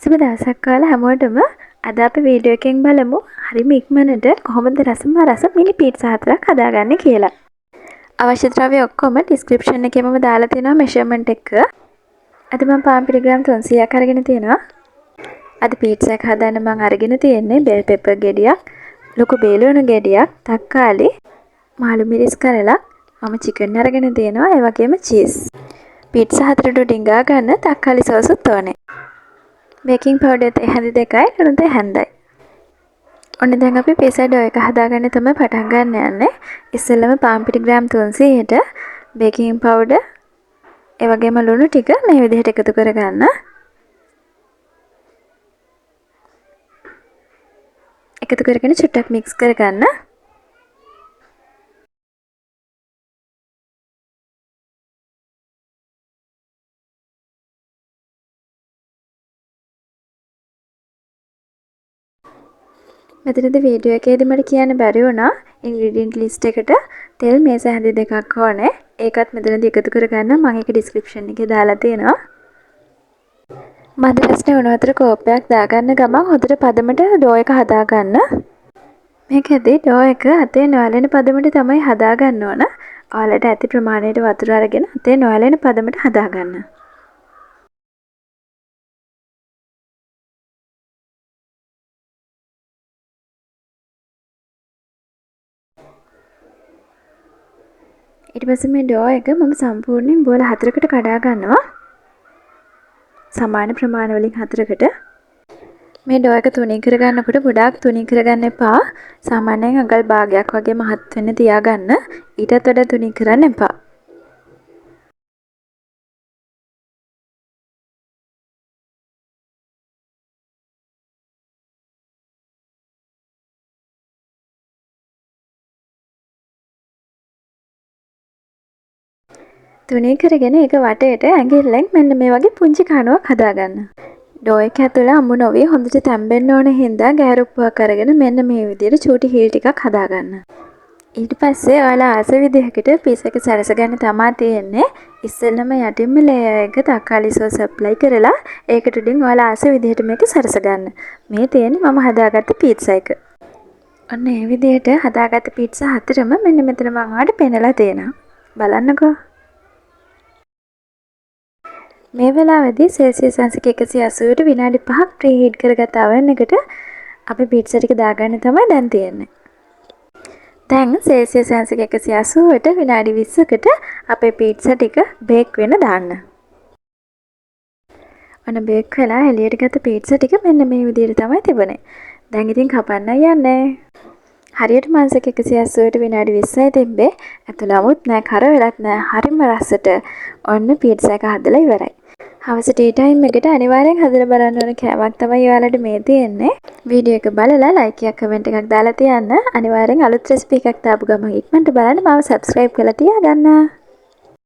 සුබ දවසක් ඔයාලා හැමෝටම. අද අපි වීඩියෝ එකෙන් බලමු හරිම ඉක්මනට කොහොමද රසම රස මිනි පීට්සා 4ක් හදාගන්නේ කියලා. අවශ්‍ය ද්‍රව්‍ය ඔක්කොම ඩිස්ක්‍රිප්ෂන් එකේම දාලා තියෙනවා මෙෂර්මන්ට් එක. අද මම පාන් පිටි ග්‍රෑම් 300ක් අරගෙන තියෙනවා. අද පීට්සා එක හදන්න මම අරගෙන තියෙන්නේ බෙල් පෙපර් ගෙඩියක්, ලොකු බේලුණු ගෙඩියක්, තක්කාලි, මාළු මිරිස් කරලා, මම චිකන් අරගෙන තියෙනවා, ඒ වගේම චීස්. පීට්සා 4ට ඩිංගා ගන්න තක්කාලි සෝස් උත් ඕනේ. බේකින් පවුඩර් තේ හැඳි 2යි ලුණු තේ හැන්දයි. ඔන්න දැන් අපි පීසා ඩෝ එක හදාගන්න තමයි පටන් ගන්න යන්නේ. ඉස්සෙල්ලම පාන් පිටි ග්‍රෑම් 300ට බේකින් පවුඩර් ඒ වගේම ලුණු ටික මේ විදිහට එකතු කරගන්න. එකතු කරගෙන චුට්ටක් මික්ස් කරගන්න. මෙතනදී වීඩියෝ එකේදී මට කියන්න බැරි වුණා ඉන්ග්‍රීඩියන්ට් ලිස්ට් එකට තෙල් මේස හැඳි 2ක් ඕනේ. ඒකත් මෙතනදී එකතු කරගන්න මම ඒක ඩිස්ක්‍රිප්ෂන් එකේ දාලා තියෙනවා. මද රසනේ උණු වතුර කෝප්පයක් දාගන්න ගමන් හොඳට පදමට ඩෝ එක හදාගන්න. මේකෙදී ඩෝ එක අතේ නොඇලෙන පදමට තමයි හදාගන්න ඕන. ඔයාලට ඇති ප්‍රමාණයට වතුර අරගෙන අතේ නොඇලෙන පදමට හදාගන්න. ඊට පස්සේ මේ ඩෝ එක මම සම්පූර්ණයෙන් බෝල 4කට කඩා ගන්නවා. සමාන ප්‍රමාණ වලින් 4කට. මේ ඩෝ එක තුනී කරගන්නකොට ගොඩාක් තුනී කරගන්න එපා. සාමාන්‍යයෙන් අඟල් භාගයක් වගේ මහත් වෙන්න තියාගන්න. ඊටත් වඩා තුනී කරන්න එපා. තුනී කරගෙන ඒක වටේට ඇඟිල්ලෙන් මෙන්න මේ වගේ පුංචි කණුවක් හදාගන්න. ඩෝ එක ඇතුළේ අමු නොවි හොඳට තැම්බෙන්න ඕන හින්දා ගෑරුප්පුවක් අරගෙන මෙන්න මේ විදිහට චූටි හීල් ටිකක් හදාගන්න. ඊට පස්සේ ඔයාලා ආස විදිහකට පීස් එක සැරස ගන්න තමා තියෙන්නේ. ඉස්සෙල්ලම යටින්ම ලේයර් එක තක්කාලි සෝස් ඇප්ලයි කරලා ඒකට උඩින් ඔයාලා ආස විදිහට මේක සැරස ගන්න. මේ තියෙන්නේ මම හදාගත්ත පීට්සා එක. ඔන්න ඒ විදිහට හදාගත්ත පීට්සා 4ම මෙන්න මෙතන මම ඔයාලට පෙන්නලා තියෙනවා. බලන්නකෝ. මේ වෙලාවේදී සෙල්සියස් අංශක 180ට විනාඩි 5ක් ප්‍රීහීට් කරගත්ත oven එකට අපි පීට්සා ටික දාගන්න තමයි දැන් තියෙන්නේ. දැන් සෙල්සියස් අංශක 180ට විනාඩි 20කට අපේ පීට්සා ටික බේක් වෙන්න දාන්න. ඔන්න බේක් වෙලා එළියට ගත්ත පීට්සා ටික මෙන්න මේ විදිහට තමයි තිබුණේ. දැන් ඉතින් කපන්න යන්නේ. හරියට මාංශක 180ට විනාඩි 20යි තිබ්බේ. ඇතුළ 아무ත් නැහැ, කර වෙලත් නැහැ. හරිම රසට ඔන්න පීට්සා එක හදලා ඉවරයි. හවස ටී ටයිම් එකට අනිවාර්යෙන් හදලා බලන්න ඕන කෑමක් තමයි ඔයාලට මේ තියෙන්නේ. වීඩියෝ එක බලලා ලයික් එකක් කමෙන්ට් එකක් දාලා තියන්න. අනිවාර්යෙන් අලුත් රෙසිපි එකක් දාපු ගමන් ඉක්මනට බලන්න මාව සබ්ස්ක්‍රයිබ් කරලා තියාගන්න.